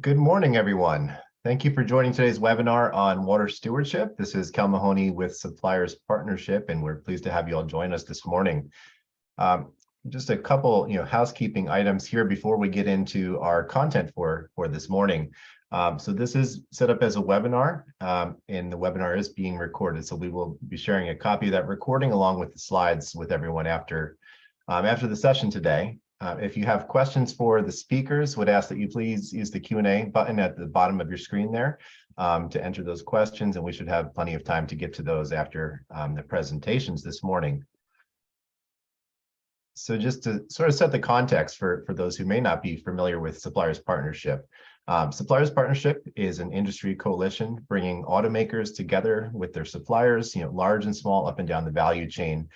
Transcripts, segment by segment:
Good morning, everyone. Thank you for joining today's webinar on water stewardship. This is Cal Mahoney with Suppliers Partnership, and we're pleased to have you all join us this morning. Just a couple, housekeeping items here before we get into our content for this morning. So this is set up as a webinar, and the webinar is being recorded. So we will be sharing a copy of that recording along with the slides with everyone after the session today. If you have questions for the speakers, would ask that you please use the Q&A button at the bottom of your screen there to enter those questions, and we should have plenty of time to get to those after the presentations this morning. So just to sort of set the context for those who may not be familiar with Suppliers Partnership. Suppliers Partnership is an industry coalition bringing automakers together with their suppliers, large and small, up and down the value chain,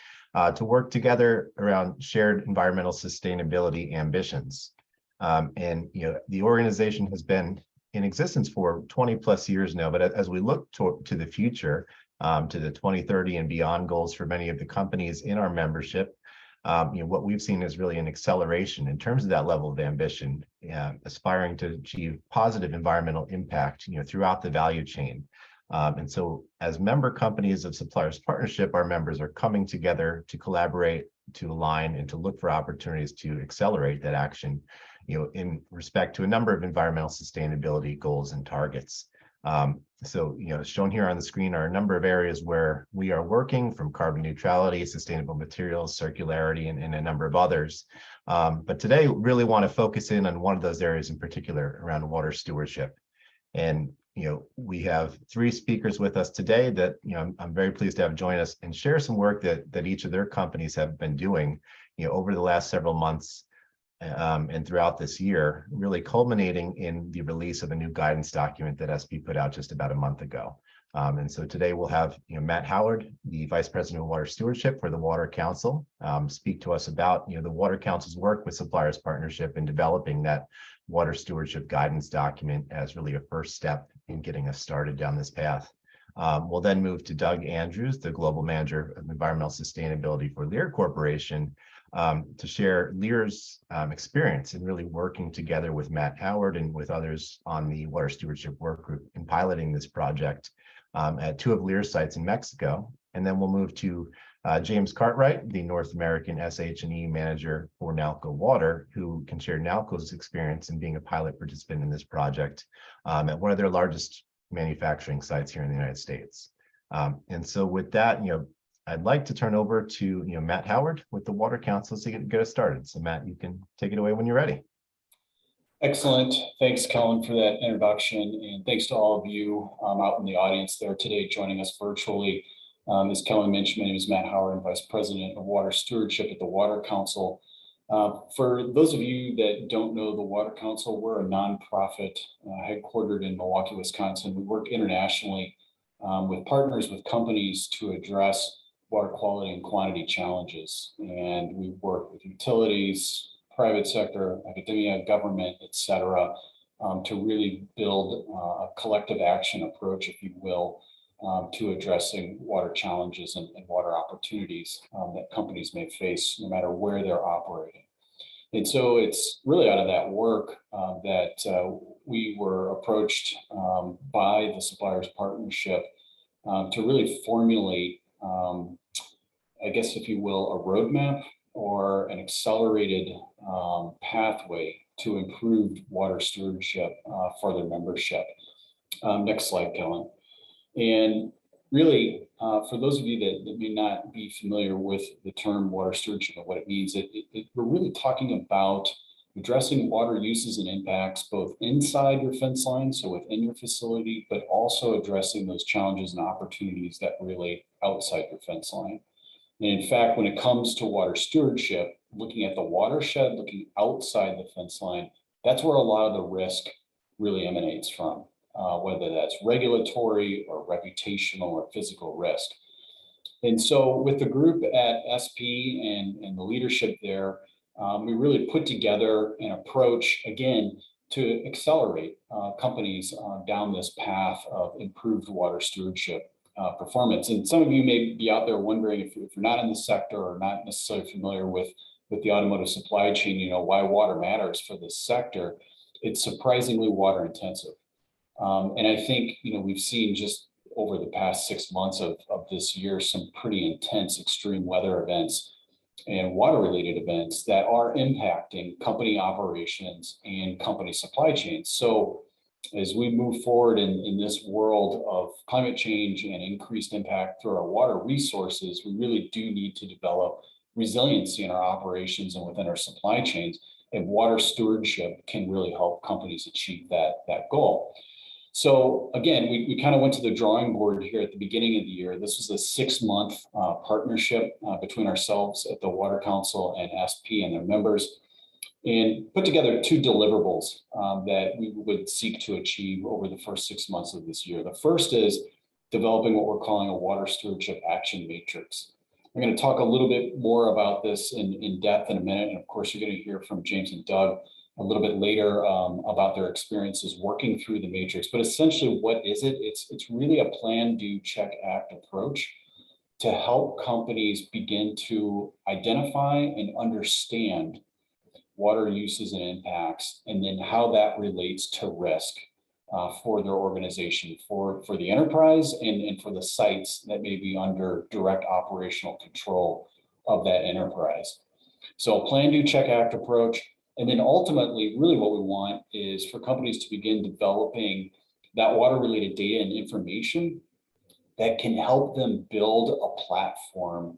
to work together around shared environmental sustainability ambitions. The organization has been in existence for 20 plus years now, but as we look to the future, to the 2030 and beyond goals for many of the companies in our membership, what we've seen is really an acceleration in terms of that level of ambition, aspiring to achieve positive environmental impact, throughout the value chain. And so as member companies of Suppliers Partnership, our members are coming together to collaborate, to align, and to look for opportunities to accelerate that action, in respect to a number of environmental sustainability goals and targets. Shown here on the screen are a number of areas where we are working, from carbon neutrality, sustainable materials, circularity, and a number of others. But today, really want to focus in on one of those areas in particular around water stewardship. And we have three speakers with us today that I'm very pleased to have join us and share some work that each of their companies have been doing over the last several months and throughout this year, really culminating in the release of a new guidance document that SP put out just about a month ago. And so today we'll have Matt Howard, the Vice President of Water Stewardship for the Water Council, speak to us about the Water Council's work with Suppliers Partnership in developing that water stewardship guidance document as really a first step in getting us started down this path. We'll then move to Doug Andrews, the Global Manager of Environmental Sustainability for Lear Corporation, to share Lear's experience in really working together with Matt Howard and with others on the Water Stewardship Work Group in piloting this project at two of Lear's sites in Mexico. And then we'll move to James Cartwright, the North American SH&E Manager for Nalco Water, who can share Nalco's experience in being a pilot participant in this project at one of their largest manufacturing sites here in the United States. And so with that, I'd like to turn over to Matt Howard with the Water Council to get us started. So Matt, you can take it away when you're ready. Excellent. Thanks, Kellen, for that introduction. And thanks to all of you out in the audience there today joining us virtually. As Kellen mentioned, my name is Matt Howard, I'm Vice President of Water Stewardship at the Water Council. For those of you that don't know the Water Council, we're a nonprofit headquartered in Milwaukee, Wisconsin. We work internationally with partners, with companies to address water quality and quantity challenges. And we work with utilities, private sector, academia, government, et cetera, to really build a collective action approach, if you will, to addressing water challenges and water opportunities that companies may face no matter where they're operating. And so it's really out of that work that we were approached by the Suppliers Partnership to really formulate, I guess, if you will, a roadmap or an accelerated pathway to improved water stewardship for their membership. Next slide, Kellen. And really, for those of you that may not be familiar with the term water stewardship and what it means, we're really talking about addressing water uses and impacts both inside your fence line, so within your facility, but also addressing those challenges and opportunities that relate outside your fence line. And in fact, when it comes to water stewardship, looking at the watershed, looking outside the fence line, that's where a lot of the risk really emanates from. Whether that's regulatory or reputational or physical risk. And so with the group at SP and the leadership there, we really put together an approach, again, to accelerate companies down this path of improved water stewardship performance. And some of you may be out there wondering, if you're not in the sector or not necessarily familiar with the automotive supply chain, why water matters for this sector. it's surprisingly water intensive. And I think, we've seen just over the past 6 months of this year, some pretty intense extreme weather events and water related events that are impacting company operations and company supply chains. So as we move forward in this world of climate change and increased impact through our water resources, we really do need to develop resiliency in our operations and within our supply chains. And water stewardship can really help companies achieve that goal. So again, we kind of went to the drawing board here at the beginning of the year. This was a 6-month partnership between ourselves at the Water Council and SP and their members, and put together 2 deliverables that we would seek to achieve over the first 6 months of this year. The first is developing what we're calling a water stewardship action matrix. I'm going to talk a little bit more about this in depth in a minute. And of course, you're going to hear from James and Doug a little bit later about their experiences working through the matrix. But essentially, what is it? It's really a plan, do, check, act approach to help companies begin to identify and understand water uses and impacts, and then how that relates to risk for their organization, for the enterprise and for the sites that may be under direct operational control of that enterprise. So plan, do, check, act approach. And then ultimately, really what we want is for companies to begin developing that water related data and information that can help them build a platform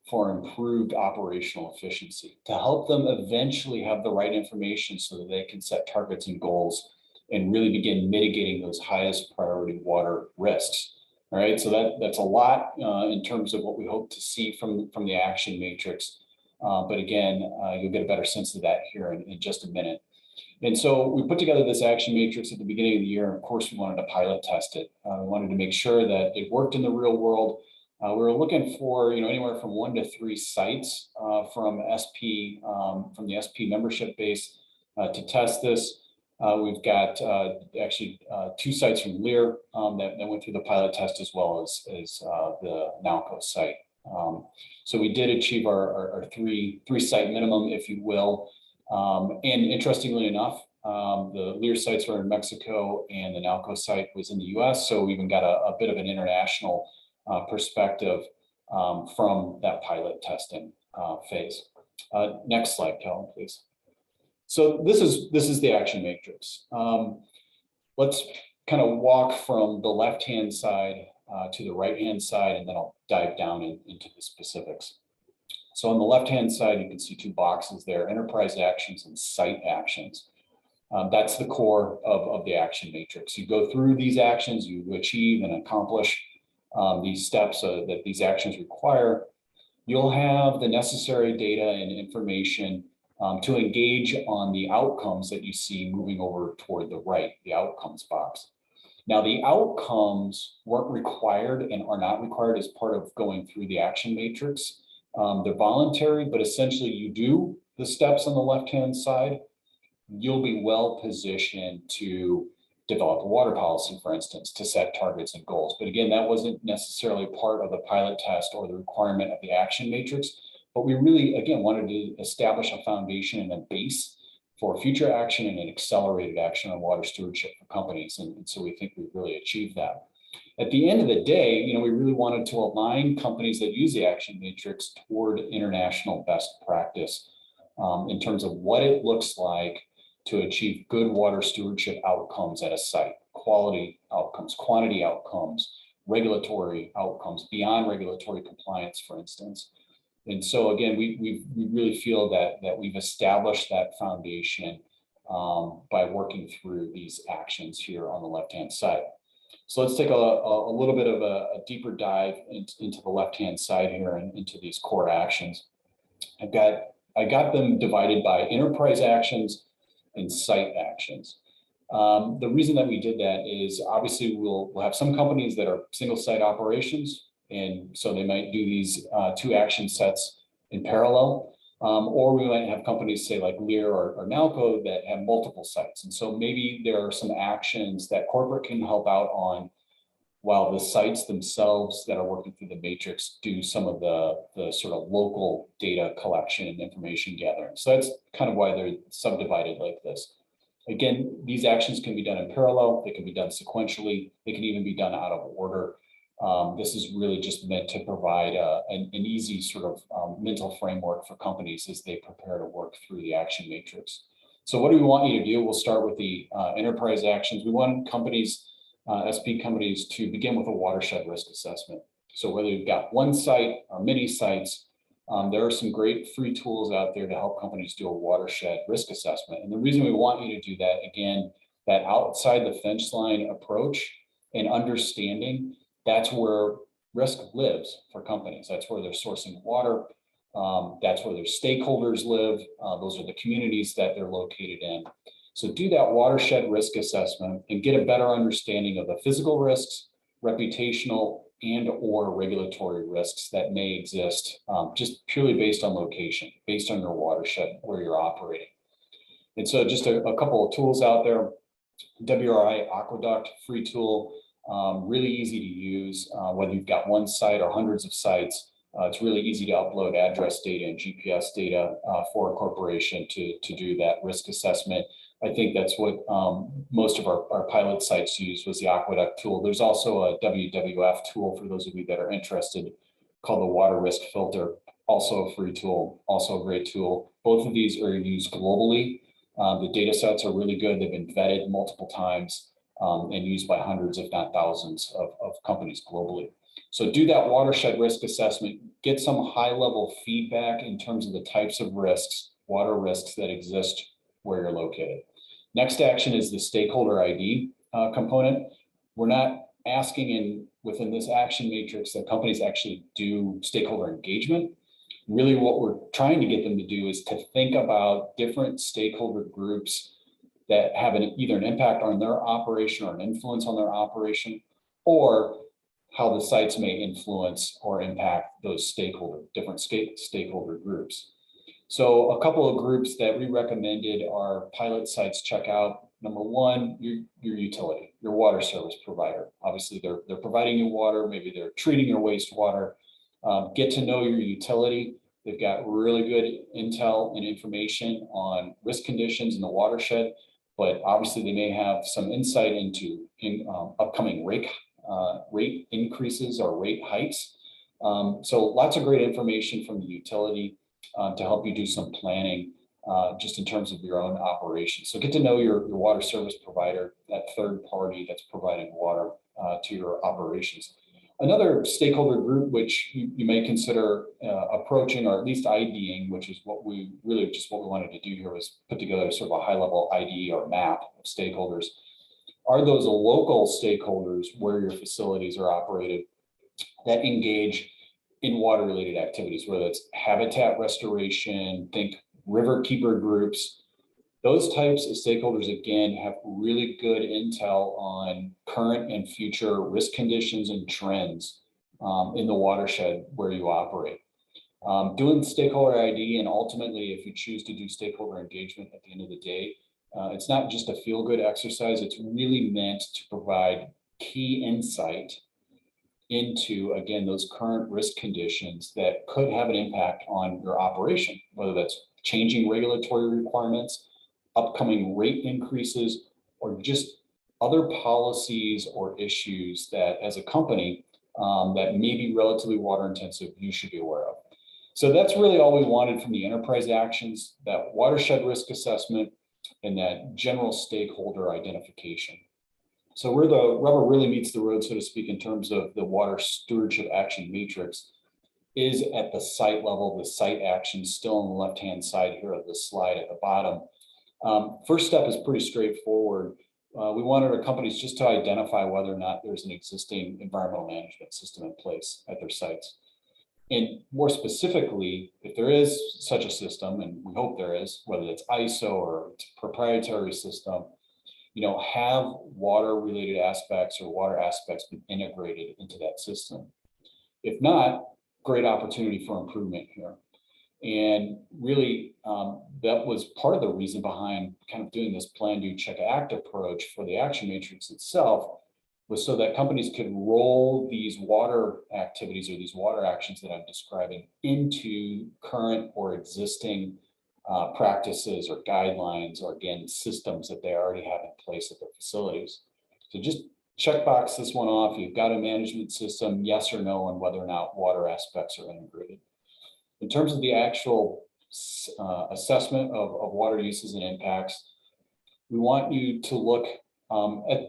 for improved operational efficiency, to help them eventually have the right information so that they can set targets and goals and really begin mitigating those highest priority water risks. All right, so that's a lot in terms of what we hope to see from the action matrix. But again, you'll get a better sense of that here in just a minute. And so we put together this action matrix at the beginning of the year. And of course, we wanted to pilot test it. We wanted to make sure that it worked in the real world. We were looking for anywhere from 1 to 3 sites from SP, from the SP membership base to test this. We've got actually 2 sites from Lear that went through the pilot test, as well as the Nalco site. So we did achieve our three site minimum, if you will. And interestingly enough, the Lear sites were in Mexico and the Nalco site was in the US. So we even got a bit of an international perspective from that pilot testing phase. Next slide, Kellen, please. So this is the action matrix. Let's kind of walk from the left-hand side to the right-hand side, and then I'll dive down into the specifics. So on the left-hand side, you can see 2 boxes there: enterprise actions and site actions. That's the core of the action matrix. You go through these actions, you achieve and accomplish these steps that these actions require. You'll have the necessary data and information to engage on the outcomes that you see moving over toward the right, the outcomes box. Now, the outcomes weren't required and are not required as part of going through the action matrix. They're voluntary, but essentially you do the steps on the left-hand side, you'll be well positioned to develop a water policy, for instance, to set targets and goals. But again, that wasn't necessarily part of the pilot test or the requirement of the action matrix. But we really, again, wanted to establish a foundation and a base for future action and an accelerated action on water stewardship for companies. And so we think we've really achieved that. At the end of the day, we really wanted to align companies that use the action matrix toward international best practice in terms of what it looks like to achieve good water stewardship outcomes at a site: quality outcomes, quantity outcomes, regulatory outcomes, beyond regulatory compliance, for instance. And so again, we really feel that we've established that foundation by working through these actions here on the left-hand side. So let's take a little bit of a deeper dive into the left-hand side here and into these core actions. I got them divided by enterprise actions and site actions. The reason that we did that is obviously we'll have some companies that are single site operations, and so they might do these 2 action sets in parallel. Or we might have companies, say like Lear or Nalco, that have multiple sites. And so maybe there are some actions that corporate can help out on, while the sites themselves that are working through the matrix do some of the sort of local data collection and information gathering. So that's kind of why they're subdivided like this. Again, these actions can be done in parallel, they can be done sequentially, they can even be done out of order. This is really just meant to provide an easy sort of mental framework for companies as they prepare to work through the action matrix. So what do we want you to do? We'll start with the enterprise actions. We want companies, SP companies, to begin with a watershed risk assessment. So whether you've got one site or many sites, there are some great free tools out there to help companies do a watershed risk assessment. And the reason we want you to do that, again, that outside the fence line approach and understanding, that's where risk lives for companies. That's where they're sourcing water. That's where their stakeholders live. Those are the communities that they're located in. So do that watershed risk assessment and get a better understanding of the physical risks, reputational, and or regulatory risks that may exist just purely based on location, based on your watershed where you're operating. And so just a couple of tools out there. WRI Aqueduct, free tool, really easy to use, whether you've got one site or hundreds of sites. It's really easy to upload address data and GPS data for a corporation to do that risk assessment. I think that's what most of our pilot sites use, was the Aqueduct tool. There's also a WWF tool for those of you that are interested, called the Water Risk Filter, also a free tool, also a great tool. Both of these are used globally. The data sets are really good. They've been vetted multiple times and used by hundreds, if not thousands of companies globally. So do that watershed risk assessment, get some high level feedback in terms of the types of risks, water risks that exist where you're located. Next action is the stakeholder ID component. We're not asking within this action matrix that companies actually do stakeholder engagement. Really what we're trying to get them to do is to think about different stakeholder groups that have either an impact on their operation or an influence on their operation, or how the sites may influence or impact those different stakeholder groups. So a couple of groups that we recommended our pilot sites check out. Number one, your utility, your water service provider. Obviously, they're providing you water, maybe they're treating your wastewater. Get to know your utility. They've got really good intel and information on risk conditions in the watershed, but obviously they may have some insight into upcoming rate increases or rate hikes. So lots of great information from the utility to help you do some planning just in terms of your own operation. So get to know your water service provider, that third party that's providing water to your operations. Another stakeholder group which you may consider approaching, or at least IDing, which is what we wanted to do here, was put together sort of a high level ID or map of stakeholders. Are those local stakeholders where your facilities are operated that engage in water related activities, whether it's habitat restoration, think river keeper groups. Those types of stakeholders, again, have really good intel on current and future risk conditions and trends in the watershed where you operate. Doing stakeholder ID, and ultimately, if you choose to do stakeholder engagement at the end of the day, it's not just a feel-good exercise. It's really meant to provide key insight into, again, those current risk conditions that could have an impact on your operation, whether that's changing regulatory requirements, upcoming rate increases, or just other policies or issues that as a company that may be relatively water intensive, you should be aware of. So that's really all we wanted from the enterprise actions, that watershed risk assessment and that general stakeholder identification. So where the rubber really meets the road, so to speak, in terms of the water stewardship action matrix is at the site level, the site actions still on the left-hand side here of the slide at the bottom. First step is pretty straightforward. We wanted our companies just to identify whether or not there's an existing environmental management system in place at their sites. And more specifically, if there is such a system, and we hope there is, whether it's ISO or it's a proprietary system, have water related aspects or water aspects been integrated into that system? If not, great opportunity for improvement here. And really, that was part of the reason behind kind of doing this plan, do, check, act approach for the action matrix itself, was so that companies could roll these water activities or these water actions that I'm describing into current or existing practices or guidelines or again, systems that they already have in place at their facilities. So just checkbox this one off. You've got a management system, yes or no, on whether or not water aspects are integrated. In terms of the actual assessment of water uses and impacts, we want you to look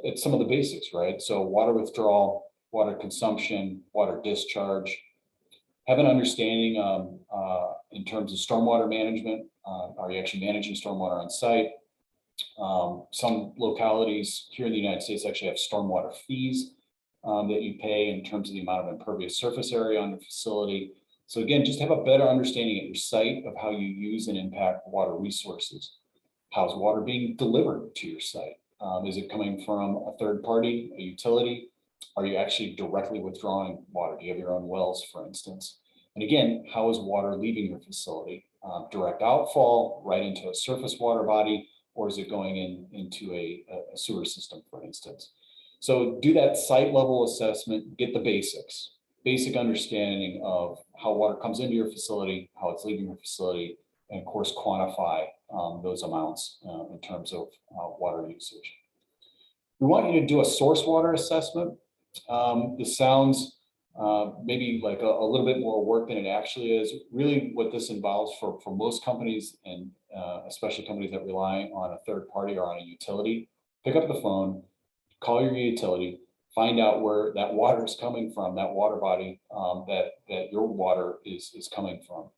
at some of the basics, right? So water withdrawal, water consumption, water discharge, have an understanding in terms of stormwater management. Are you actually managing stormwater on site? Some localities here in the United States actually have stormwater fees that you pay in terms of the amount of impervious surface area on the facility. So again, just have a better understanding at your site of how you use and impact water resources. How's water being delivered to your site? Is it coming from a third party, a utility? Are you actually directly withdrawing water? Do you have your own wells, for instance? And again, how is water leaving your facility? Direct outfall right into a surface water body, or is it going into a sewer system, for instance? So do that site level assessment, get the basic understanding of how water comes into your facility, how it's leaving your facility, and of course, quantify those amounts in terms of water usage. We want you to do a source water assessment. This sounds maybe like a little bit more work than it actually is. Really what this involves for most companies, and especially companies that rely on a third party or on a utility, pick up the phone, call your utility, find out where that water is coming from, that water body that your water is coming from.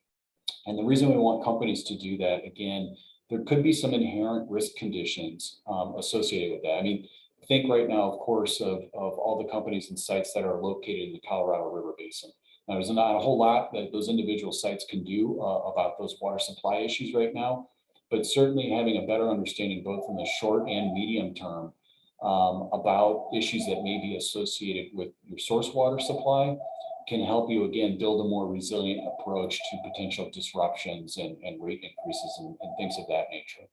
And the reason we want companies to do that, again, there could be some inherent risk conditions associated with that. I mean, think right now, of course, of all the companies and sites that are located in the Colorado River Basin. Now, there's not a whole lot that those individual sites can do about those water supply issues right now, but certainly having a better understanding both in the short and medium term about issues that may be associated with your source water supply can help you, again, build a more resilient approach to potential disruptions and rate increases and things of that nature.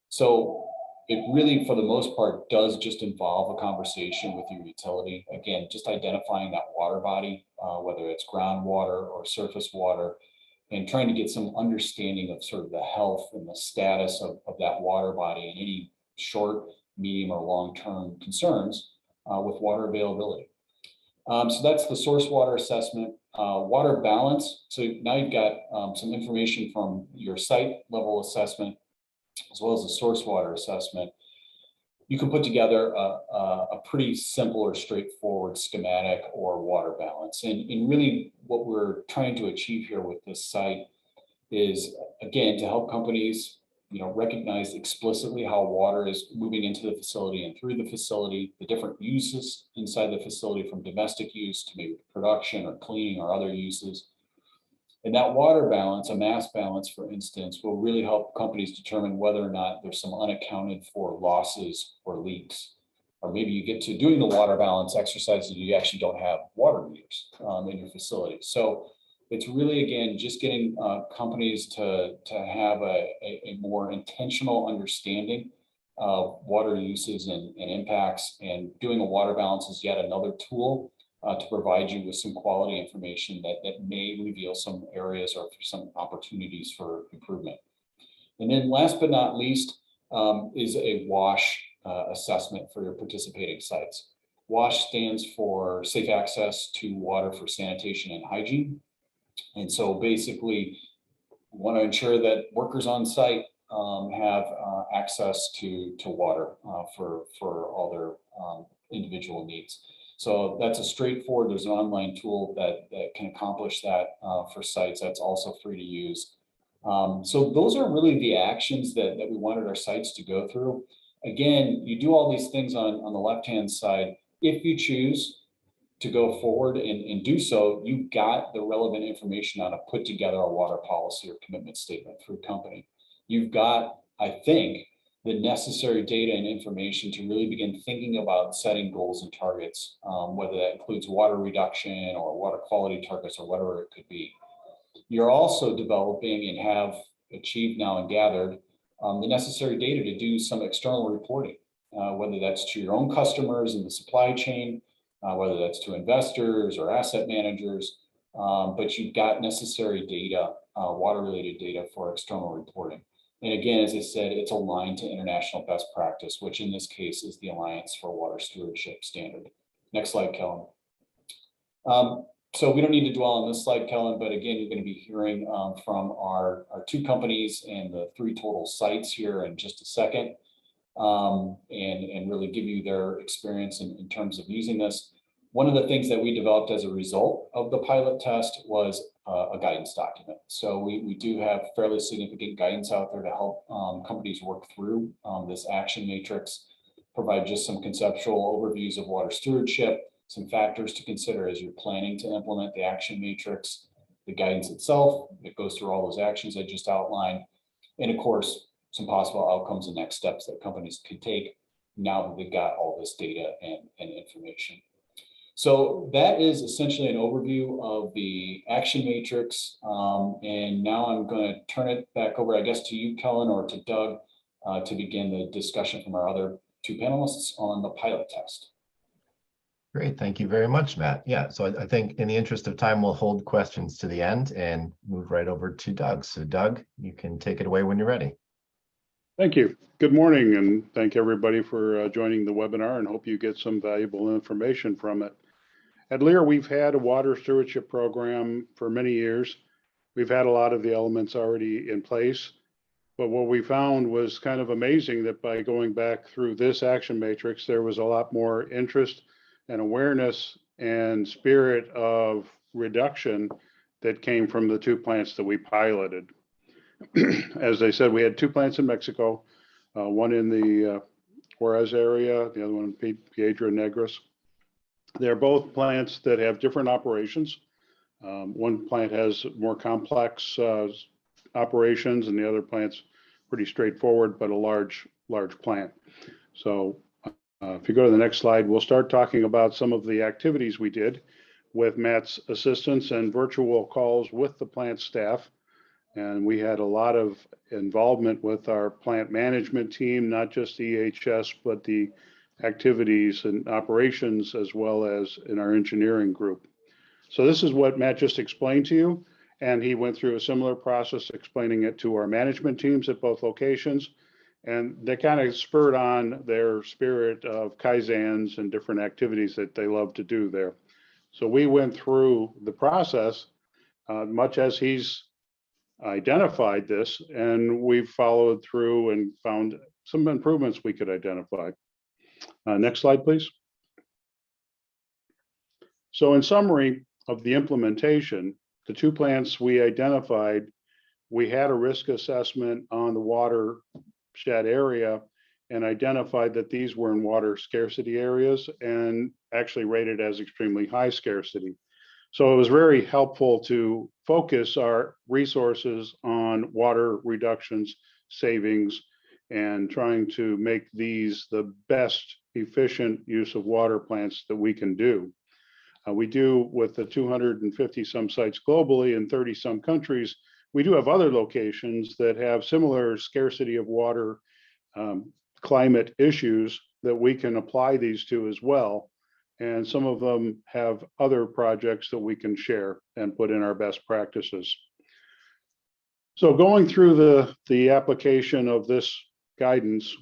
So it really, for the most part, does just involve a conversation with your utility. Again, just identifying that water body, whether it's groundwater or surface water, and trying to get some understanding of sort of the health and the status of that water body and any short, medium, or long-term concerns with water availability. So that's the source water assessment. Water balance. So now you've got some information from your site level assessment, as well as the source water assessment. You can put together a pretty simple or straightforward schematic or water balance. And really what we're trying to achieve here with this site is, again, to help companies recognize explicitly how water is moving into the facility and through the facility, the different uses inside the facility, from domestic use to maybe production or cleaning or other uses. And that water balance, a mass balance, for instance, will really help companies determine whether or not there's some unaccounted for losses or leaks. Or maybe you get to doing the water balance exercise and you actually don't have water meters in your facility. So it's really, again, just getting companies to have a more intentional understanding of water uses and impacts, and doing a water balance is yet another tool to provide you with some quality information that may reveal some areas or some opportunities for improvement. And then last but not least is a WASH assessment for your participating sites. WASH stands for Safe Access to Water for Sanitation and Hygiene. And so basically, we want to ensure that workers on site have access to water for all their individual needs. So that's a straightforward, there's an online tool that can accomplish that for sites. That's also free to use. So those are really the actions that we wanted our sites to go through. Again, you do all these things on the left-hand side. If you choose to go forward and do so, you've got the relevant information on to put together a water policy or commitment statement for your company. You've got, I think, the necessary data and information to really begin thinking about setting goals and targets, whether that includes water reduction or water quality targets or whatever it could be. You're also developing and have achieved now and gathered the necessary data to do some external reporting, whether that's to your own customers in the supply chain, whether that's to investors or asset managers, but you've got necessary data, water-related data for external reporting. And again, as I said, it's aligned to international best practice, which in this case is the Alliance for Water Stewardship Standard. Next slide, Kellen. So we don't need to dwell on this slide, Kellen, but again, you're going to be hearing from our two companies and the 3 total sites here in just a second, and really give you their experience in terms of using this. One of the things that we developed as a result of the pilot test was a guidance document. So we do have fairly significant guidance out there to help companies work through this action matrix, provide just some conceptual overviews of water stewardship, some factors to consider as you're planning to implement the action matrix, the guidance itself that goes through all those actions I just outlined, and of course, some possible outcomes and next steps that companies can take now that they've got all this data and information. So that is essentially an overview of the action matrix. And now I'm going to turn it back over, I guess, to you, Kellen, or to Doug to begin the discussion from our other 2 panelists on the pilot test. Great, thank you very much, Matt. Yeah, so I think in the interest of time, we'll hold questions to the end and move right over to Doug. So Doug, you can take it away when you're ready. Thank you. Good morning, and thank everybody for joining the webinar, and hope you get some valuable information from it. At Lear, we've had a water stewardship program for many years. We've had a lot of the elements already in place, but what we found was kind of amazing that by going back through this action matrix, there was a lot more interest and awareness and spirit of reduction that came from the 2 plants that we piloted. As I said, we had 2 plants in Mexico, one in the Juarez area, the other one in Piedra Negras. They're both plants that have different operations. One plant has more complex operations, and the other plant's pretty straightforward, but a large plant. So if you go to the next slide, we'll start talking about some of the activities we did with Matt's assistance and virtual calls with the plant staff. And we had a lot of involvement with our plant management team, not just EHS, but the activities and operations, as well as in our engineering group. So this is what Matt just explained to you. And he went through a similar process explaining it to our management teams at both locations. And they kind of spurred on their spirit of Kaizens and different activities that they love to do there. So we went through the process, much as he's identified this, and we've followed through and found some improvements we could identify. Next slide, please. So in summary of the implementation, the 2 plants we identified, we had a risk assessment on the watershed area and identified that these were in water scarcity areas and actually rated as extremely high scarcity. So it was very helpful to focus our resources on water reductions, savings, and trying to make these the best efficient use of water plants that we can do. We do with the 250 some sites globally in 30 some countries. We do have other locations that have similar scarcity of water climate issues that we can apply these to as well. And some of them have other projects that we can share and put in our best practices. So going through the application of this guidance,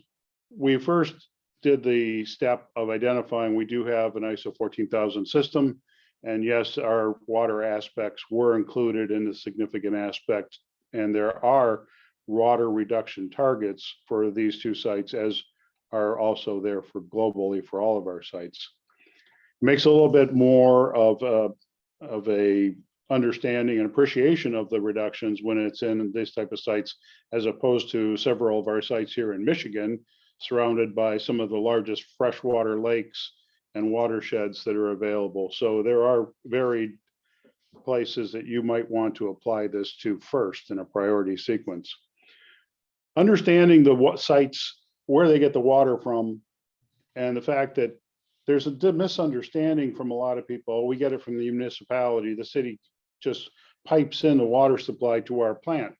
we first did the step of identifying we do have an ISO 14000 system. And yes, our water aspects were included in the significant aspect. And there are water reduction targets for these 2 sites, as are also there for globally for all of our sites. It makes a little bit more of a understanding and appreciation of the reductions when it's in this type of sites, as opposed to several of our sites here in Michigan, surrounded by some of the largest freshwater lakes and watersheds that are available. So there are varied places that you might want to apply this to first in a priority sequence. Understanding the sites, where they get the water from, and the fact that there's a misunderstanding from a lot of people. We get it from the municipality. The city just pipes in the water supply to our plant.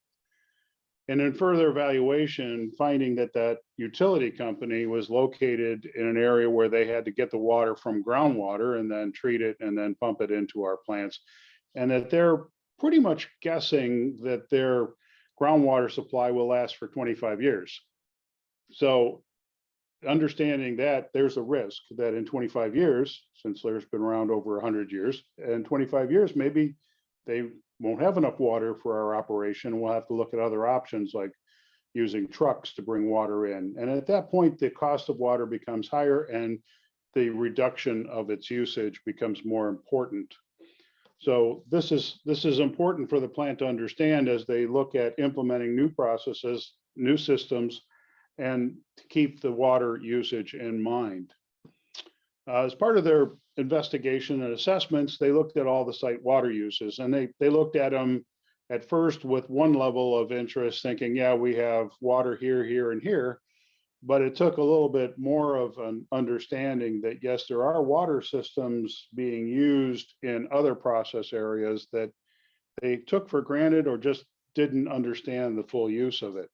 And in further evaluation, finding that that utility company was located in an area where they had to get the water from groundwater and then treat it and then pump it into our plants. and that they're pretty much guessing that their groundwater supply will last for 25 years. So understanding that there's a risk that in 25 years, since Lear's been around over 100 years, in 25 years, maybe they won't have enough water for our operation. We'll have to look at other options like using trucks to bring water in. And at that point, the cost of water becomes higher and the reduction of its usage becomes more important. So this is important for the plant to understand as they look at implementing new processes, new systems, and to keep the water usage in mind. As part of their investigation and assessments, they looked at all the site water uses, and they looked at them at first with one level of interest, thinking, yeah, we have water here, here, and here. But it took a little bit more of an understanding that, yes, there are water systems being used in other process areas that they took for granted or just didn't understand the full use of it.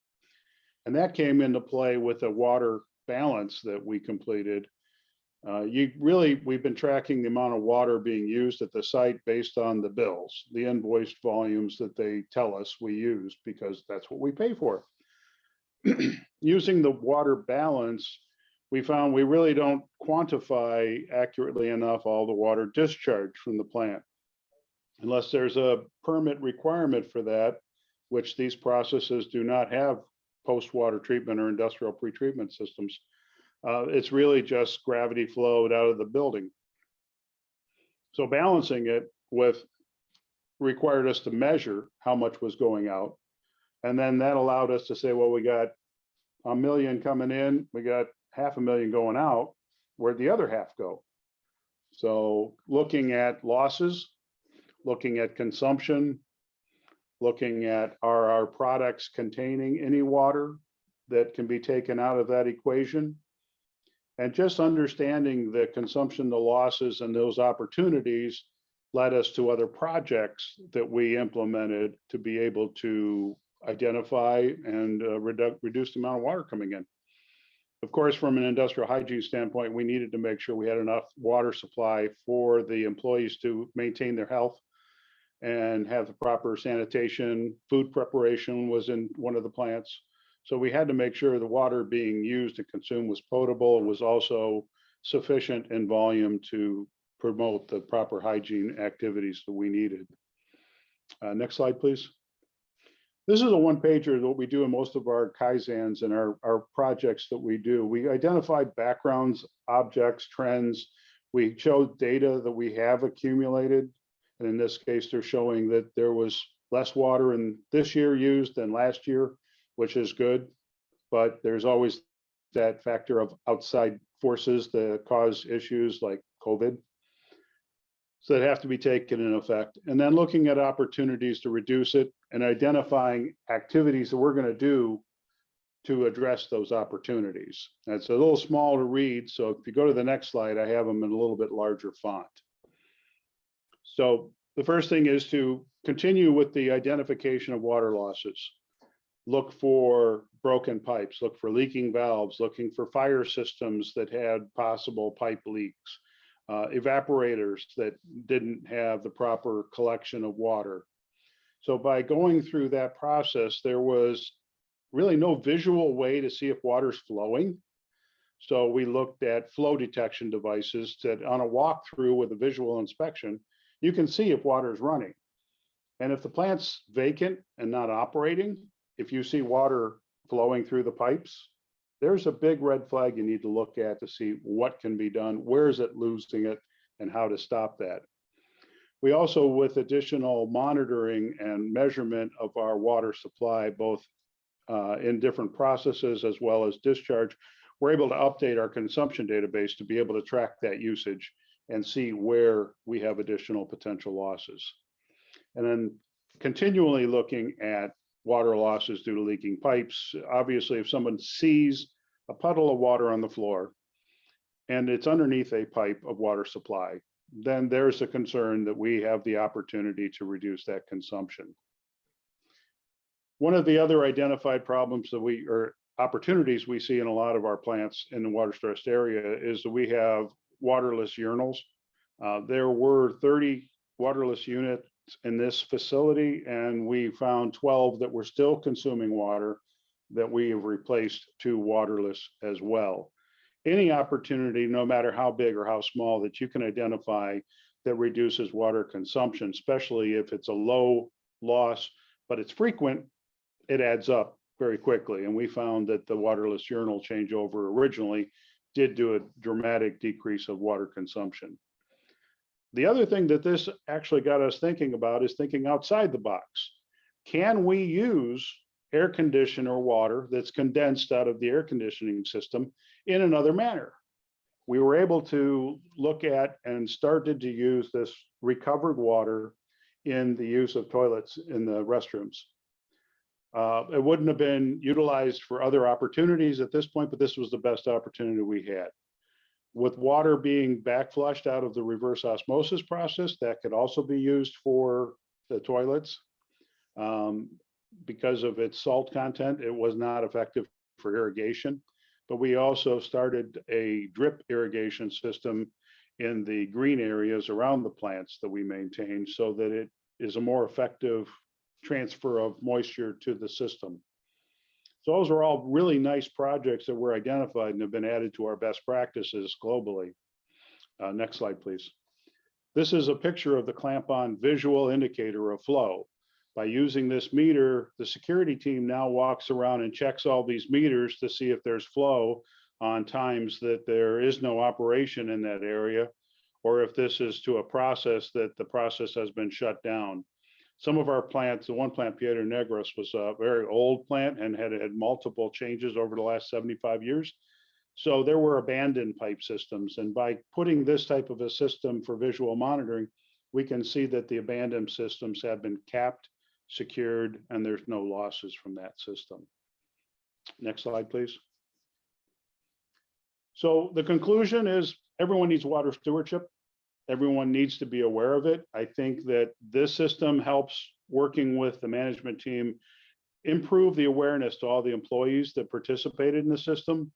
And that came into play with the water balance that we completed. We've been tracking the amount of water being used at the site based on the bills, the invoiced volumes that they tell us we use, because that's what we pay for. Using the water balance, we found we really don't quantify accurately enough all the water discharge from the plant. Unless there's a permit requirement for that, which these processes do not have post-water treatment or industrial pretreatment systems. It's really just gravity flowed out of the building. So balancing it with required us to measure how much was going out. And then that allowed us to say, well, we got 1 million coming in, we got 500,000 going out, where'd the other half go? So looking at losses, looking at consumption, looking at are our products containing any water that can be taken out of that equation, and just understanding the consumption, the losses, and those opportunities led us to other projects that we implemented to be able to identify and reduce the amount of water coming in. Of course, from an industrial hygiene standpoint, we needed to make sure we had enough water supply for the employees to maintain their health and have the proper sanitation. Food preparation was in one of the plants. So we had to make sure the water being used and consumed was potable and was also sufficient in volume to promote the proper hygiene activities that we needed. Next slide, please. This is a one-pager that we do in most of our Kaizens and our projects that we do. We identified backgrounds, objects, trends. We showed data that we have accumulated. And in this case, they're showing that there was less water in this year used than last year, which is good. But there's always that factor of outside forces that cause issues like COVID. So that have to be taken in effect. And then looking at opportunities to reduce it and identifying activities that we're going to do to address those opportunities. And it's a little small to read. So if you go to the next slide, I have them in a little bit larger font. So the first thing is to continue with the identification of water losses. Look for broken pipes, look for leaking valves, looking for fire systems that had possible pipe leaks. Evaporators that didn't have the proper collection of water. So by going through that process, there was really no visual way to see if water's flowing. So we looked at flow detection devices that on a walkthrough with a visual inspection, you can see if water is running. And if the plant's vacant and not operating, if you see water flowing through the pipes, there's a big red flag you need to look at to see what can be done, where is it losing it, and how to stop that. We also, with additional monitoring and measurement of our water supply, both in different processes as well as discharge, we're able to update our consumption database to be able to track that usage and see where we have additional potential losses. And then continually looking at water losses due to leaking pipes. Obviously, if someone sees a puddle of water on the floor and it's underneath a pipe of water supply, then there's a concern that we have the opportunity to reduce that consumption. One of the other identified problems that or opportunities we see in a lot of our plants in the water stressed area is that we have waterless urinals. There were 30 waterless unit in this facility, and we found 12 that were still consuming water that we have replaced to waterless as well. Any opportunity, no matter how big or how small, that you can identify that reduces water consumption, especially if it's a low loss, but it's frequent, it adds up very quickly. And we found that the waterless urinal changeover originally did do a dramatic decrease of water consumption. The other thing that this actually got us thinking about is thinking outside the box. Can we use air conditioner water that's condensed out of the air conditioning system in another manner? We were able to look at and started to use this recovered water in the use of toilets in the restrooms. It wouldn't have been utilized for other opportunities at this point, but this was the best opportunity we had. With water being back flushed out of the reverse osmosis process, that could also be used for the toilets. Because of its salt content, it was not effective for irrigation. But we also started a drip irrigation system in the green areas around the plants that we maintain, so that it is a more effective transfer of moisture to the system. So those are all really nice projects that were identified and have been added to our best practices globally. Next slide, please. This is a picture of the clamp-on visual indicator of flow. By using this meter, the security team now walks around and checks all these meters to see if there's flow on times that there is no operation in that area, or if this is to a process that the process has been shut down. Some of our plants, the one plant, Piedra Negros, was a very old plant and had multiple changes over the last 75 years. So there were abandoned pipe systems. And by putting this type of a system for visual monitoring, we can see that the abandoned systems have been capped, secured, and there's no losses from that system. Next slide, please. So the conclusion is everyone needs water stewardship. Everyone needs to be aware of it. I think that this system helps, working with the management team, improve the awareness to all the employees that participated in the system.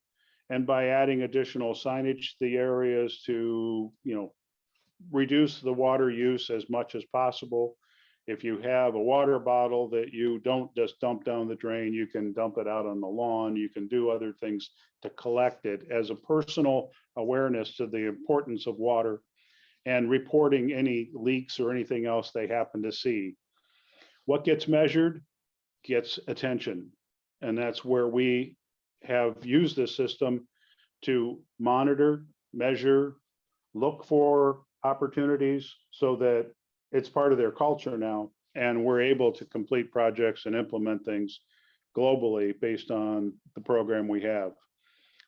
And by adding additional signage to the areas to, reduce the water use as much as possible. If you have a water bottle that you don't just dump down the drain, you can dump it out on the lawn. You can do other things to collect it as a personal awareness to the importance of water, and reporting any leaks or anything else they happen to see. What gets measured gets attention. And that's where we have used this system to monitor, measure, look for opportunities, so that it's part of their culture now. And we're able to complete projects and implement things globally based on the program we have.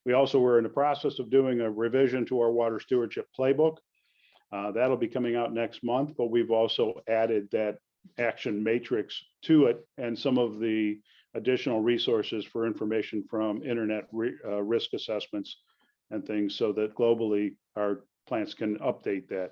We also were in the process of doing a revision to our water stewardship playbook. That'll be coming out next month, but we've also added that action matrix to it and some of the additional resources for information from internet risk assessments and things, so that globally our plants can update that.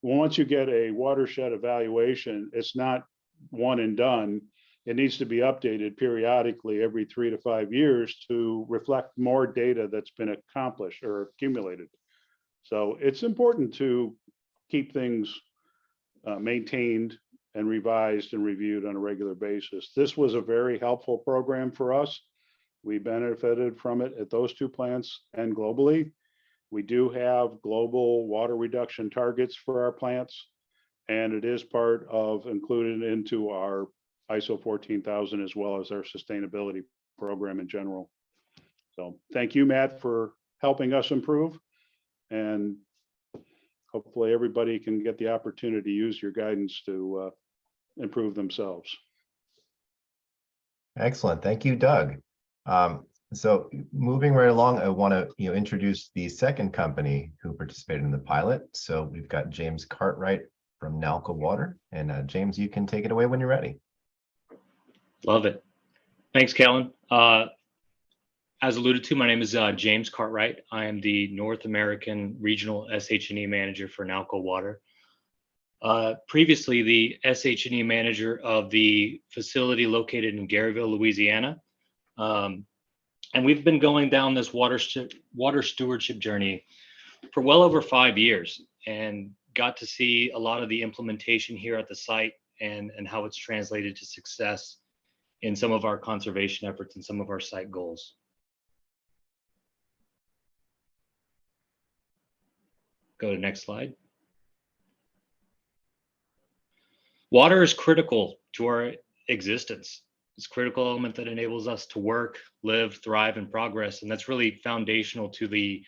Once you get a watershed evaluation, it's not one and done. It needs to be updated periodically every 3 to 5 years to reflect more data that's been accomplished or accumulated. So it's important to keep things maintained and revised and reviewed on a regular basis. This was a very helpful program for us. We benefited from it at those two plants and globally. We do have global water reduction targets for our plants, and it is part of included into our ISO 14000 as well as our sustainability program in general. So thank you, Matt, for helping us improve, and hopefully everybody can get the opportunity to use your guidance to improve themselves. Excellent. Thank you, Doug. So moving right along, I want to introduce the second company who participated in the pilot. So we've got James Cartwright from Nalco Water. And James, you can take it away when you're ready. Love it. Thanks, Kellen. As alluded to, my name is James Cartwright. I am the North American Regional SH&E Manager for Nalco Water. Previously, the SH&E Manager of the facility located in Garyville, Louisiana. And we've been going down this water stewardship journey for well over 5 years. And got to see a lot of the implementation here at the site and how it's translated to success in some of our conservation efforts and some of our site goals. Go to the next slide. Water is critical to our existence. It's a critical element that enables us to work, live, thrive, and progress. And that's really foundational to the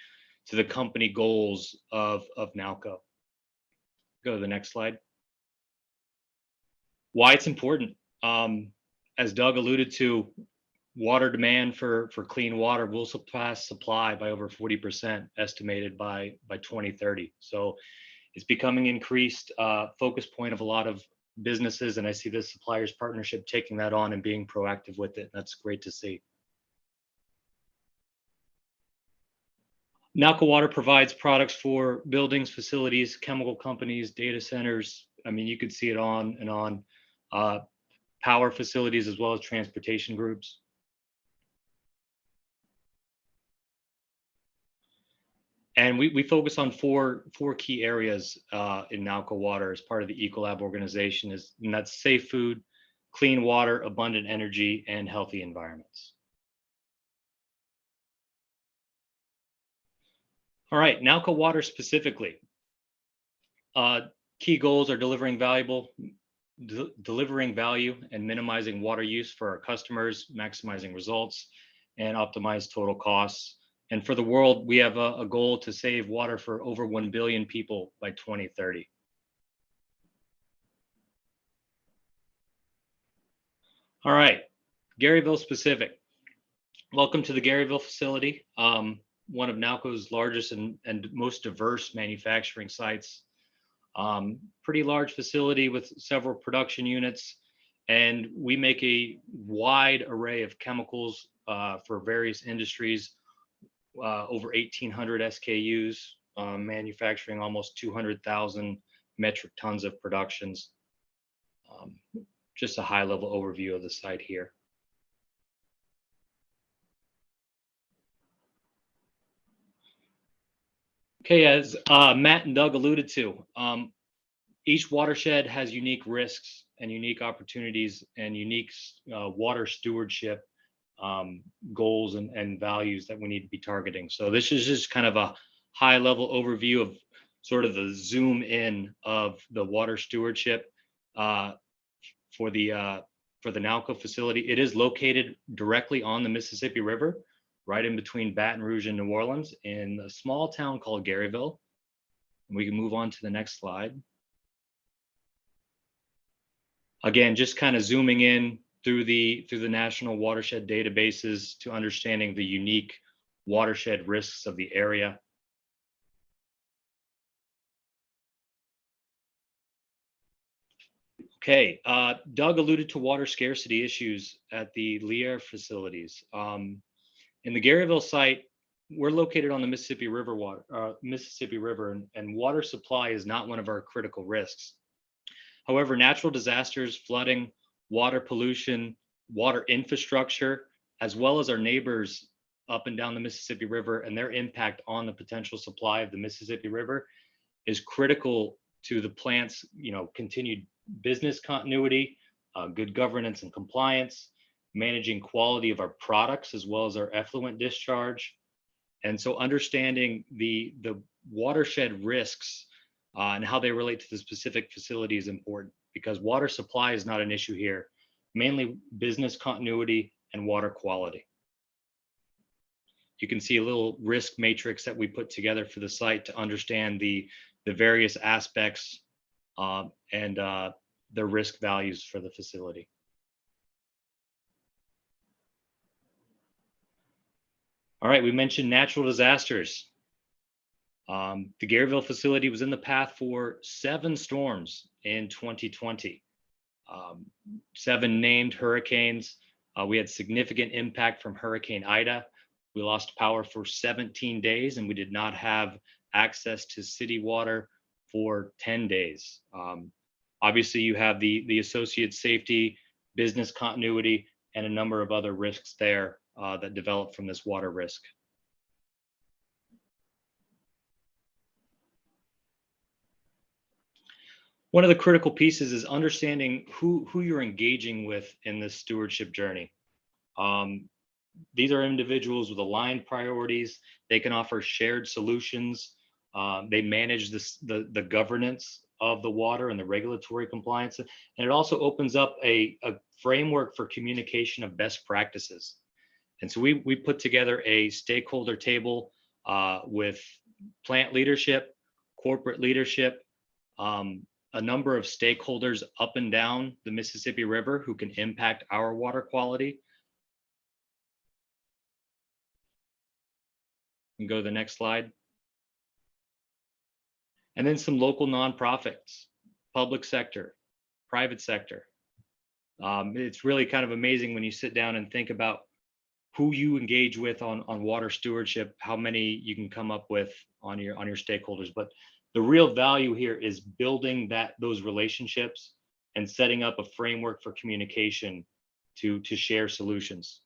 company goals of Nalco. Go to the next slide. Why it's important. As Doug alluded to, water demand for clean water will surpass supply by over 40% estimated by 2030. So it's becoming increased focus point of a lot of businesses, and I see the suppliers partnership taking that on and being proactive with it. That's great to see. Nalco Water provides products for buildings, facilities, chemical companies, data centers. I mean, you could see it on and on. Power facilities as well as transportation groups. And we focus on four key areas in Nalco Water as part of the Ecolab organization, and that's safe food, clean water, abundant energy, and healthy environments. All right, Nalco Water specifically. Key goals are delivering value and minimizing water use for our customers, maximizing results, and optimize total costs. And for the world, we have a goal to save water for over 1 billion people by 2030. All right, Garyville specific. Welcome to the Garyville facility, one of Nalco's largest and most diverse manufacturing sites. Pretty large facility with several production units, and we make a wide array of chemicals for various industries. Over 1,800 SKUs, manufacturing almost 200,000 metric tons of productions. Just a high level overview of the site here. Okay, as Matt and Doug alluded to, each watershed has unique risks and unique opportunities and unique water stewardship goals and values that we need to be targeting. So this is just kind of a high level overview of sort of the zoom in of the water stewardship for the Nalco facility. It is located directly on the Mississippi River, right in between Baton Rouge and New Orleans in a small town called Garyville. And we can move on to the next slide. Again, just kind of zooming in through the national watershed databases to understanding the unique watershed risks of the area. Okay, Doug alluded to water scarcity issues at the Lear facilities. In the Garyville site, we're located on the Mississippi River, and water supply is not one of our critical risks. However, natural disasters, flooding, water pollution, water infrastructure, as well as our neighbors up and down the Mississippi River and their impact on the potential supply of the Mississippi River is critical to the plant's, continued business continuity, good governance and compliance, managing quality of our products as well as our effluent discharge. And so understanding the watershed risks and how they relate to the specific facility is important, because water supply is not an issue here, mainly business continuity and water quality. You can see a little risk matrix that we put together for the site to understand the various aspects and the risk values for the facility. All right, we mentioned natural disasters. The Garyville facility was in the path for 7 storms in 2020. 7 named hurricanes. We had significant impact from Hurricane Ida. We lost power for 17 days, and we did not have access to city water for 10 days. Obviously, you have the associated safety, business continuity, and a number of other risks there that develop from this water risk. One of the critical pieces is understanding who you're engaging with in this stewardship journey. These are individuals with aligned priorities. They can offer shared solutions. They manage the governance of the water and the regulatory compliance. And it also opens up a framework for communication of best practices. And so we put together a stakeholder table with plant leadership, corporate leadership, a number of stakeholders up and down the Mississippi River who can impact our water quality. And go to the next slide. And then some local nonprofits, public sector, private sector. It's really kind of amazing when you sit down and think about who you engage with on water stewardship, how many you can come up with on your stakeholders. But the real value here is building those relationships and setting up a framework for communication to share solutions.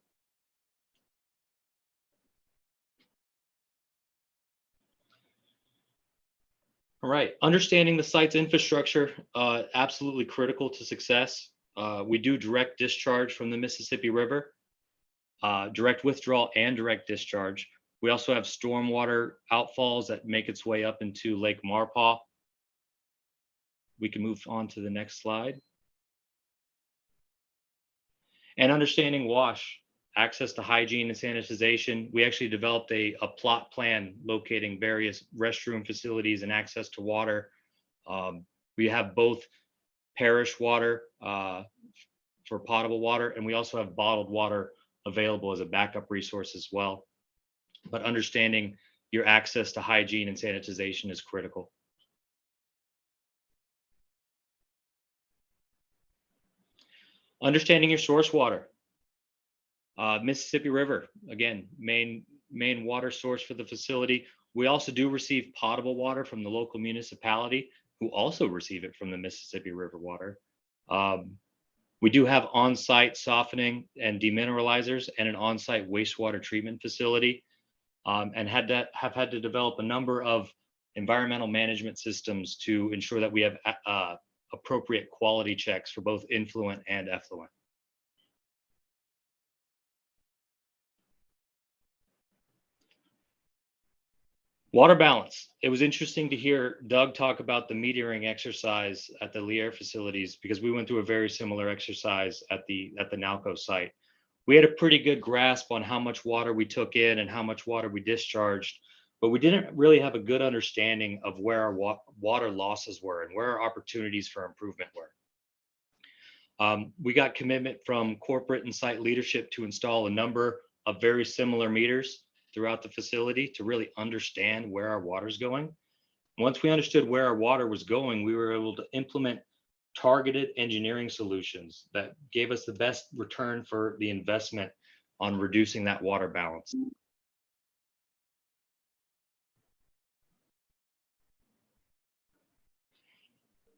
All right, understanding the site's infrastructure, absolutely critical to success. We do direct discharge from the Mississippi River, direct withdrawal and direct discharge. We also have stormwater outfalls that make its way up into Lake Marpaw. We can move on to the next slide. And understanding WASH, access to hygiene and sanitization. We actually developed a plot plan locating various restroom facilities and access to water. We have both parish water for potable water, and we also have bottled water available as a backup resource as well. But understanding your access to hygiene and sanitization is critical. Understanding your source water. Mississippi River, again, main water source for the facility. We also do receive potable water from the local municipality, who also receive it from the Mississippi River water. We do have on-site softening and demineralizers and an on-site wastewater treatment facility, and have had to develop a number of environmental management systems to ensure that we have appropriate quality checks for both influent and effluent. Water balance. It was interesting to hear Doug talk about the metering exercise at the Lear facilities, because we went through a very similar exercise at the Nalco site. We had a pretty good grasp on how much water we took in and how much water we discharged, but we didn't really have a good understanding of where our water losses were and where our opportunities for improvement were. We got commitment from corporate and site leadership to install a number of very similar meters throughout the facility to really understand where our water is going. Once we understood where our water was going, we were able to implement targeted engineering solutions that gave us the best return for the investment on reducing that water balance.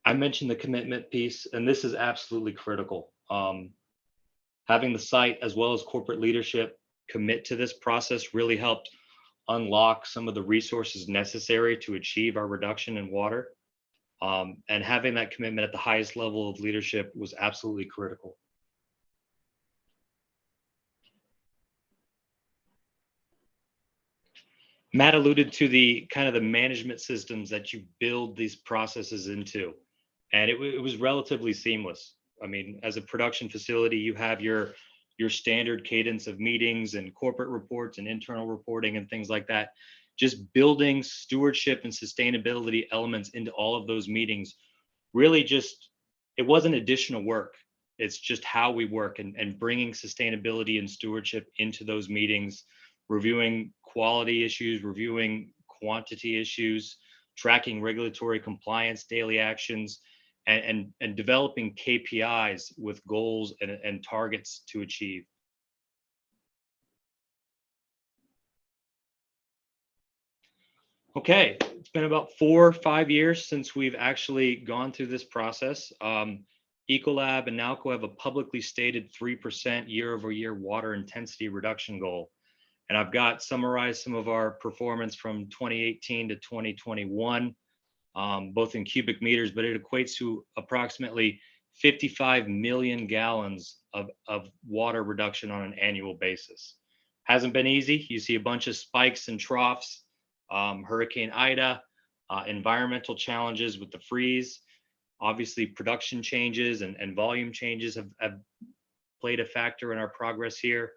I mentioned the commitment piece, and this is absolutely critical. Having the site as well as corporate leadership commit to this process really helped unlock some of the resources necessary to achieve our reduction in water. And having that commitment at the highest level of leadership was absolutely critical. Matt alluded to the kind of the management systems that you build these processes into, and it was relatively seamless. I mean, as a production facility, you have your standard cadence of meetings and corporate reports and internal reporting and things like that. Just building stewardship and sustainability elements into all of those meetings, really it wasn't additional work. It's just how we work, and bringing sustainability and stewardship into those meetings, reviewing quality issues, reviewing quantity issues, tracking regulatory compliance, daily actions, and developing KPIs with goals and targets to achieve. Okay, it's been about 4 or 5 years since we've actually gone through this process. Ecolab and Nalco have a publicly stated 3% year-over-year water intensity reduction goal. And I've got summarized some of our performance from 2018 to 2021. both in cubic meters, but it equates to approximately 55 million gallons of water reduction on an annual basis. Hasn't been easy. You see a bunch of spikes and troughs, Hurricane Ida, environmental challenges with the freeze, obviously production changes and volume changes have played a factor in our progress here.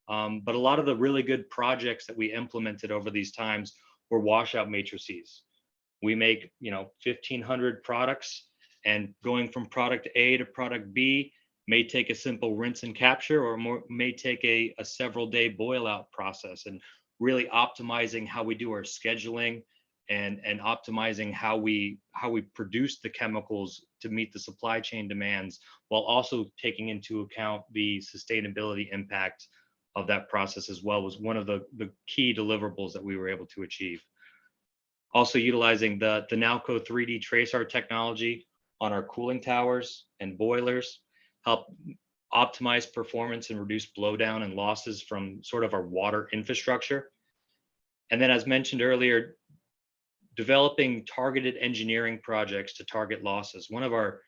But a lot of the really good projects that we implemented over these times were washout matrices. We make, 1,500 products, and going from product A to product B may take a simple rinse and capture, or may take a several day boil out process, and really optimizing how we do our scheduling and optimizing how we produce the chemicals to meet the supply chain demands, while also taking into account the sustainability impact of that process as well, was one of the key deliverables that we were able to achieve. Also utilizing the Nalco 3D TraceArt technology on our cooling towers and boilers help optimize performance and reduce blowdown and losses from sort of our water infrastructure. And then, as mentioned earlier, developing targeted engineering projects to target losses. One of our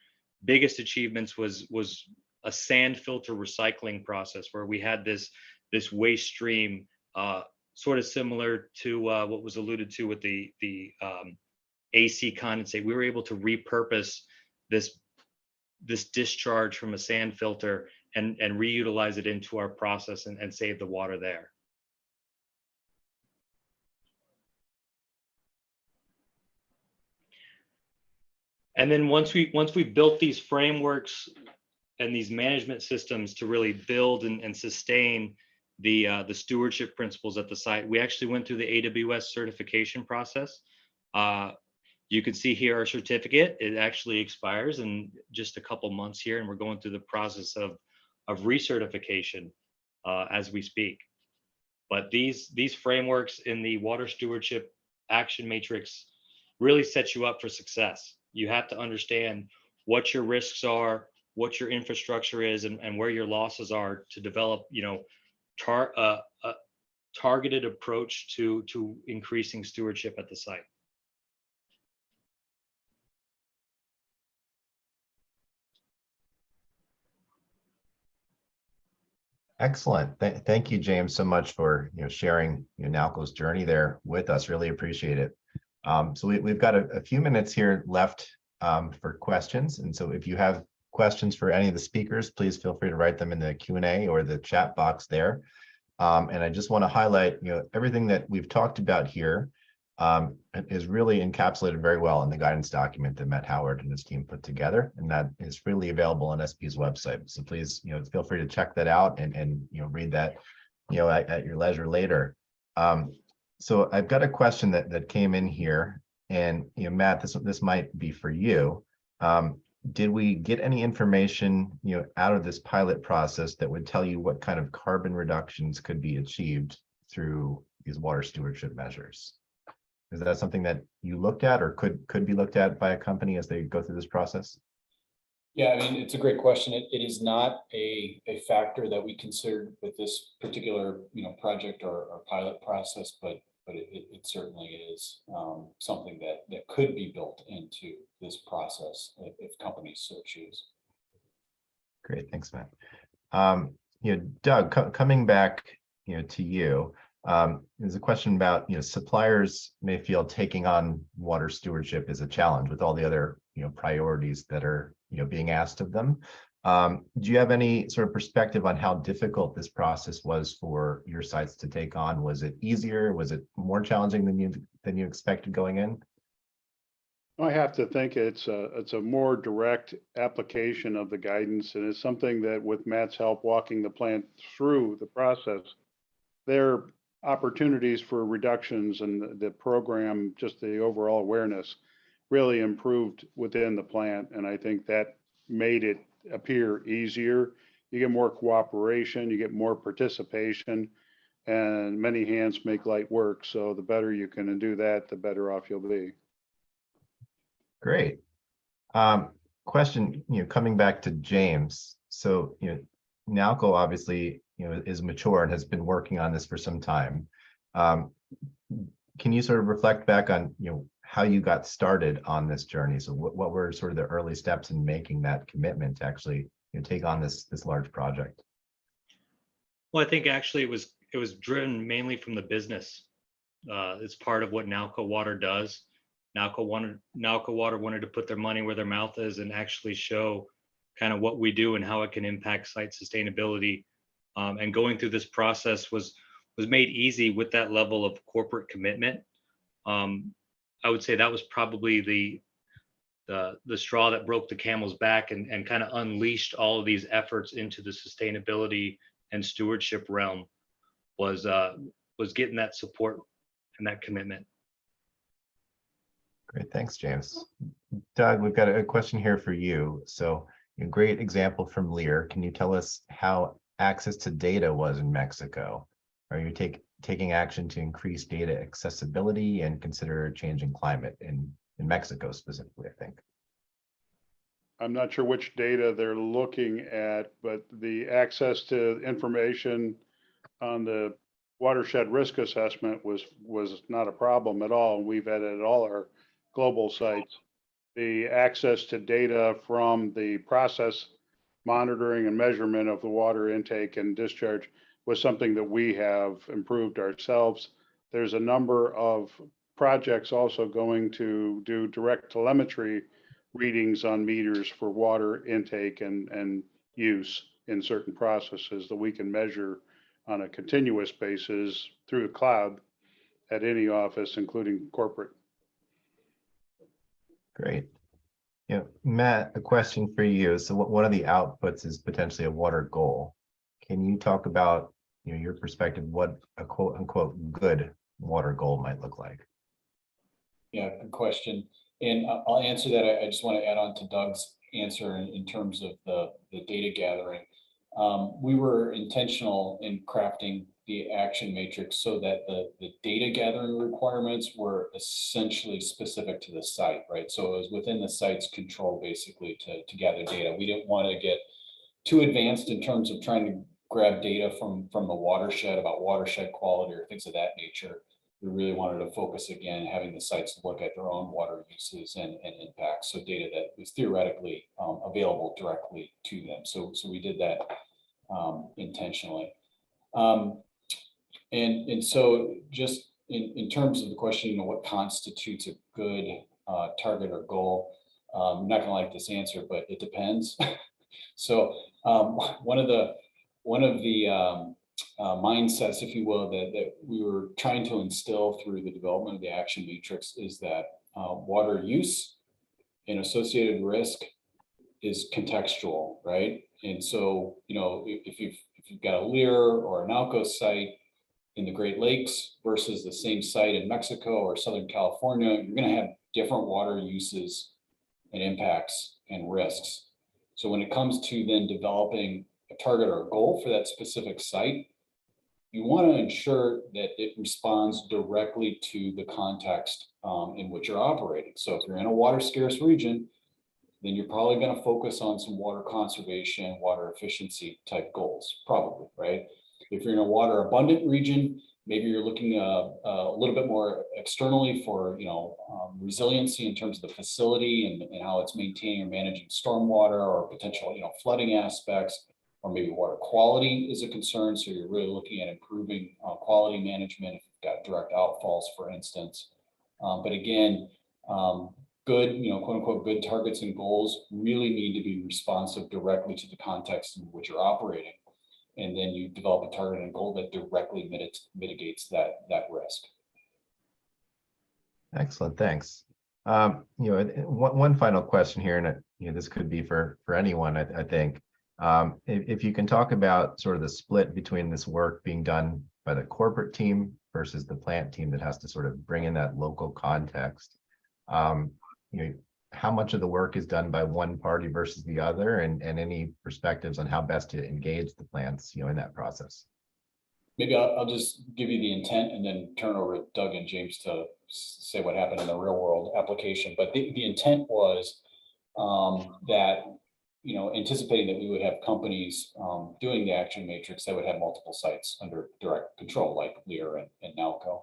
biggest achievements was a sand filter recycling process, where we had this waste stream, sort of similar to what was alluded to with the AC condensate. We were able to repurpose this discharge from a sand filter and reutilize it into our process and save the water there. And then once we built these frameworks and these management systems to really build and sustain the stewardship principles at the site, we actually went through the AWS certification process. You can see here our certificate. It actually expires in just a couple months here, and we're going through the process of recertification as we speak. But these frameworks in the Water Stewardship Action Matrix really set you up for success. You have to understand what your risks are, what your infrastructure is, and where your losses are, to develop, a targeted approach to increasing stewardship at the site. Excellent. Thank you, James, so much for sharing Nalco's journey there with us. Really appreciate it. So we've got a few minutes here left for questions, and so if you have questions for any of the speakers, please feel free to write them in the Q&A or the chat box there. And I just want to highlight, everything that we've talked about here is really encapsulated very well in the guidance document that Matt Howard and his team put together, and that is freely available on SP's website. So please, feel free to check that out and read that, at your leisure later. So I've got a question that came in here, and Matt, this might be for you. Did we get any information, out of this pilot process that would tell you what kind of carbon reductions could be achieved through these water stewardship measures? Is that something that you looked at, or could be looked at by a company as they go through this process? Yeah, I mean, it's a great question. It is not a factor that we considered with this particular project or pilot process, but it certainly is something that could be built into this process if companies so choose. Great, thanks, Matt. Doug, coming back to you, there's a question about suppliers may feel taking on water stewardship is a challenge with all the other priorities that are being asked of them. Do you have any sort of perspective on how difficult this process was for your sites to take on? Was it easier? Was it more challenging than you expected going in? I have to think it's a more direct application of the guidance, and it's something that, with Matt's help walking the plant through the process, there are opportunities for reductions, and the program, just the overall awareness, really improved within the plant, and I think that made it appear easier. You get more cooperation, you get more participation, and many hands make light work. So the better you can do that, the better off you'll be. Great. Question, coming back to James. So, Nalco obviously, is mature and has been working on this for some time. Can you sort of reflect back on, how you got started on this journey. So what were sort of the early steps in making that commitment to actually take on this large project? Well, I think actually it was driven mainly from the business. It's part of what Nalco Water does. Nalco Water wanted to put their money where their mouth is and actually show kind of what we do and how it can impact site sustainability. And going through this process was made easy with that level of corporate commitment. I would say that was probably the straw that broke the camel's back and kind of unleashed all of these efforts into the sustainability and stewardship realm was getting that support and that commitment. Great, thanks, James. Doug, we've got a question here for you. So a great example from Lear. Can you tell us how access to data was in Mexico? Are you taking action to increase data accessibility and consider a changing climate in Mexico specifically, I think? I'm not sure which data they're looking at, but the access to information on the watershed risk assessment was not a problem at all. We've had it at all our global sites. The access to data from the process monitoring and measurement of the water intake and discharge was something that we have improved ourselves. There's a number of projects also going to do direct telemetry readings on meters for water intake and use in certain processes that we can measure on a continuous basis through the cloud at any office, including corporate. Great. Matt, a question for you. So one of the outputs is potentially a water goal. Can you talk about your perspective, what a quote unquote good water goal might look like? Yeah, good question. And I'll answer that. I just want to add on to Doug's answer in terms of the data gathering. We were intentional in crafting the action matrix so that the data gathering requirements were essentially specific to the site, right? So it was within the site's control basically to gather data. We didn't want to get too advanced in terms of trying to grab data from the watershed about watershed quality or things of that nature. We really wanted to focus again, having the sites look at their own water uses and impacts. So data that was theoretically available directly to them. So we did that intentionally. And so just in terms of the question, what constitutes a good target or goal? I'm not gonna like this answer, but it depends. So one of the mindsets, if you will, that we were trying to instill through the development of the action matrix is that water use and associated risk is contextual, right? And so, if you've got a Lear or a Nalco site in the Great Lakes versus the same site in Mexico or Southern California, you're going to have different water uses and impacts and risks. So when it comes to then developing a target or a goal for that specific site, you want to ensure that it responds directly to the context in which you're operating. So if you're in a water scarce region, then you're probably going to focus on some water conservation, water efficiency type goals, probably, right? If you're in a water abundant region, maybe you're looking a little bit more externally for resiliency in terms of the facility and how it's maintaining or managing stormwater or potential flooding aspects, or maybe water quality is a concern. So you're really looking at improving quality management if you've got direct outfalls, for instance. But again, good, quote unquote, good targets and goals really need to be responsive directly to the context in which you're operating. And then you develop a target and goal that directly mitigates that risk. Excellent, thanks. One final question here, and this could be for anyone, I think. If you can talk about sort of the split between this work being done by the corporate team versus the plant team that has to sort of bring in that local context. How much of the work is done by one party versus the other, and any perspectives on how best to engage the plants, in that process? Maybe I'll just give you the intent and then turn over to Doug and James to say what happened in the real world application. But the intent was that, anticipating that we would have companies doing the action matrix that would have multiple sites under direct control, like Lear and Nalco.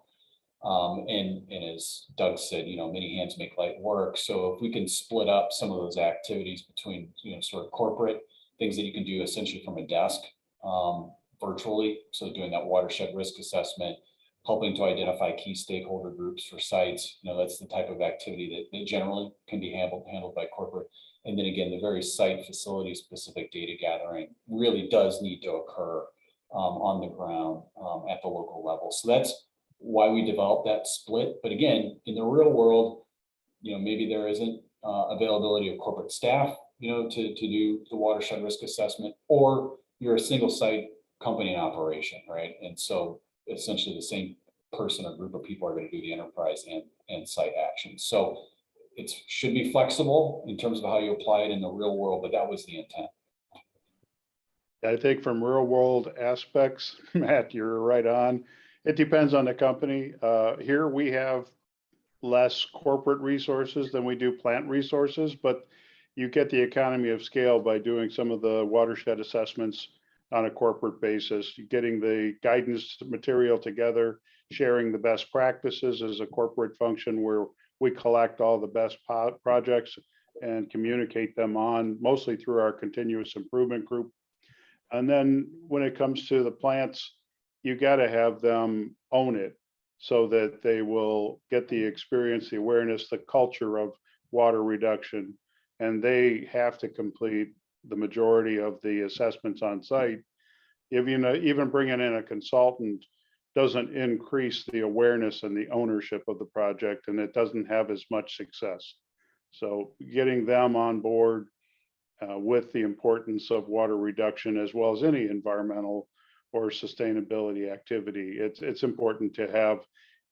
And as Doug said, many hands make light work. So if we can split up some of those activities between, sort of corporate things that you can do essentially from a desk, virtually. So doing that watershed risk assessment, helping to identify key stakeholder groups for sites. That's the type of activity that generally can be handled by corporate. And then again, the very site facility specific data gathering really does need to occur on the ground at the local level. So that's why we developed that split. But again, in the real world, maybe there isn't availability of corporate staff, to do the watershed risk assessment, or you're a single site company in operation, right? And so essentially the same person or group of people are going to do the enterprise and site actions. So it should be flexible in terms of how you apply it in the real world, but that was the intent. I think from real world aspects, Matt, you're right on. It depends on the company. Here we have less corporate resources than we do plant resources, but you get the economy of scale by doing some of the watershed assessments on a corporate basis, getting the guidance material together, sharing the best practices as a corporate function where we collect all the best projects and communicate them on, mostly through our continuous improvement group. And then when it comes to the plants, you got to have them own it so that they will get the experience, the awareness, the culture of water reduction. And they have to complete the majority of the assessments on site. Even bringing in a consultant doesn't increase the awareness and the ownership of the project, and it doesn't have as much success. So getting them on board with the importance of water reduction, as well as any environmental or sustainability activity, it's important to have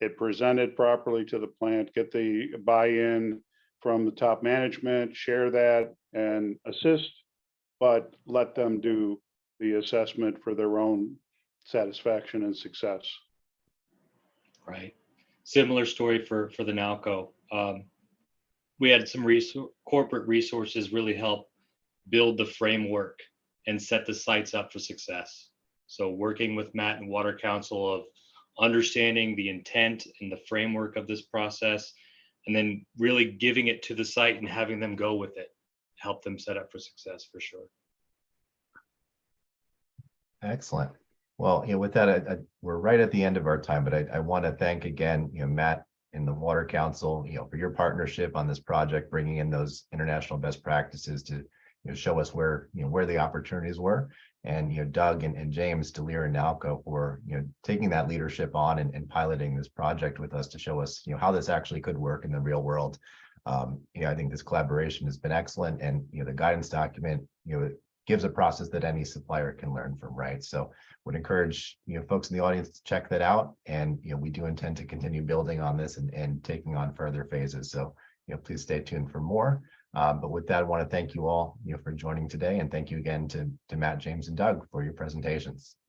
it presented properly to the plant, get the buy-in from the top management, share that and assist, but let them do the assessment for their own satisfaction and success. Right. Similar story for the Nalco. We had some corporate resources really help build the framework and set the sites up for success. So working with Matt and Water Council of understanding the intent and the framework of this process, and then really giving it to the site and having them go with it, help them set up for success for sure. Excellent. Well, with that, we're right at the end of our time, but I want to thank again, Matt and the Water Council, for your partnership on this project, bringing in those international best practices to show us where the opportunities were, and Doug and James to Lear and Nalco for taking that leadership on and piloting this project with us to show us how this actually could work in the real world. I think this collaboration has been excellent, and the guidance document gives a process that any supplier can learn from, right? So would encourage folks in the audience to check that out, and we do intend to continue building on this and taking on further phases. So please stay tuned for more. But with that, I want to thank you all for joining today, and thank you again to Matt, James, and Doug for your presentations.